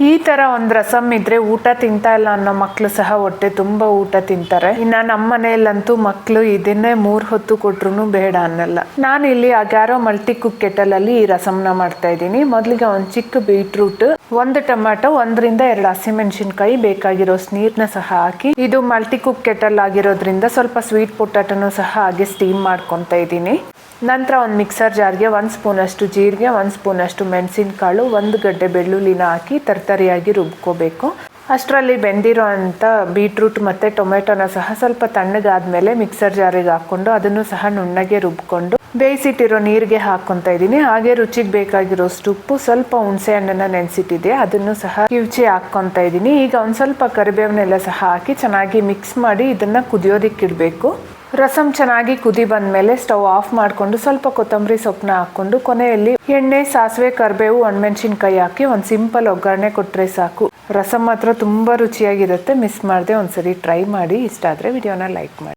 ಈ ತರ ಒಂದು ರಸಮ್ ಇದ್ರೆ ಊಟ ತಿಂತಾ ಇಲ್ಲ ಅನ್ನೋ ಮಕ್ಳು ಸಹ ಹೊಟ್ಟೆ ತುಂಬಾ ಊಟ ತಿಂತಾರೆ. ಇನ್ನ ನಮ್ಮ ಮನೆಯಲ್ಲಂತೂ ಮಕ್ಳು ಇದನ್ನೇ 3 ಹೊತ್ತು ಕೊಟ್ರು ಬೇಡ ಅನ್ನಲ್ಲ. ನಾನು ಇಲ್ಲಿ ಅಗ್ಯಾರೋ ಮಲ್ಟಿ ಕುಕ್ ಕೆಟಲ್ ಅಲ್ಲಿ ಈ ರಸಮ್ನ ಮಾಡ್ತಾ ಇದ್ದೀನಿ. ಮೊದಲಿಗೆ ಒಂದು ಚಿಕ್ಕ ಬೀಟ್ರೂಟ್, 1 ಟೊಮ್ಯಾಟೊ, 1 ರಿಂದ 2 ಹಸಿಮೆಣಸಿನಕಾಯಿ, ಬೇಕಾಗಿರೋ ನೀರನ್ನ ಸಹ ಹಾಕಿ, ಇದು ಮಲ್ಟಿ ಕುಕ್ ಕೆಟಲ್ ಆಗಿರೋದ್ರಿಂದ ಸ್ವಲ್ಪ ಸ್ವೀಟ್ ಪೊಟ್ಯಾಟೋನು ಸಹ ಹಾಗೆ ಸ್ಟೀಮ್ ಮಾಡ್ಕೊತಾ ಇದ್ದೀನಿ. ನಂತರ ಒಂದು ಮಿಕ್ಸರ್ ಜಾರ್ಗೆ 1 ಸ್ಪೂನ್ ಅಷ್ಟು ಜೀರಿಗೆ, 1 ಸ್ಪೂನ್ ಅಷ್ಟು ಮೆಣಸಿನಕಾಳು, 1 ಗಡ್ಡೆ ಬೆಳ್ಳುಳ್ಳಿನ ಹಾಕಿ ತರ್ತರಿಯಾಗಿ ರುಬ್ಕೋಬೇಕು. ಅಷ್ಟರಲ್ಲಿ ಬೆಂದಿರೋ ಅಂಥ ಬೀಟ್ರೂಟ್ ಮತ್ತು ಟೊಮೆಟೊನ ಸಹ ಸ್ವಲ್ಪ ತಣ್ಣಗಾದ್ಮೇಲೆ ಮಿಕ್ಸರ್ ಜಾರಿಗೆ ಹಾಕ್ಕೊಂಡು ಅದನ್ನು ಸಹ ನುಣ್ಣಗೆ ರುಬ್ಕೊಂಡು ಬೇಯಿಸಿಟ್ಟಿರೋ ನೀರಿಗೆ ಹಾಕ್ಕೊತಾ ಇದ್ದೀನಿ. ಹಾಗೆ ರುಚಿಗೆ ಬೇಕಾಗಿರೋಷ್ಟು ಉಪ್ಪು, ಸ್ವಲ್ಪ ಹುಣಸೆ ಹಣ್ಣನ್ನು ನೆನೆಸಿಟ್ಟಿದೆ ಅದನ್ನು ಸಹ ಕಿವುಚಿ ಹಾಕ್ಕೊತಾ ಇದ್ದೀನಿ. ಈಗ ಒಂದು ಸ್ವಲ್ಪ ಕರಿಬೇವನ್ನೆಲ್ಲ ಸಹ ಹಾಕಿ ಚೆನ್ನಾಗಿ ಮಿಕ್ಸ್ ಮಾಡಿ ಇದನ್ನು ಕುದಿಯೋದಕ್ಕೆ ಇಡಬೇಕು. ರಸಮ್ ಚೆನ್ನಾಗಿ ಕುದಿ ಬಂದಮೇಲೆ ಸ್ಟವ್ ಆಫ್ ಮಾಡಿಕೊಂಡು ಸ್ವಲ್ಪ ಕೊತ್ತಂಬರಿ ಸೊಪ್ಪನ್ನ ಹಾಕ್ಕೊಂಡು ಕೊನೆಯಲ್ಲಿ ಎಣ್ಣೆ, ಸಾಸಿವೆ, ಕರಿಬೇವು, ಒಣಮೆಣಸಿನಕಾಯಿ ಹಾಕಿ ಒಂದು ಸಿಂಪಲ್ ಒಗ್ಗರಣೆ ಕೊಟ್ಟರೆ ಸಾಕು. ರಸಮ್ ಮಾತ್ರ ತುಂಬ ರುಚಿಯಾಗಿರುತ್ತೆ. ಮಿಸ್ ಮಾಡದೆ ಒಂದ್ಸರಿ ಟ್ರೈ ಮಾಡಿ. ಇಷ್ಟ ಆದರೆ ವಿಡಿಯೋನ ಲೈಕ್ ಮಾಡಿ.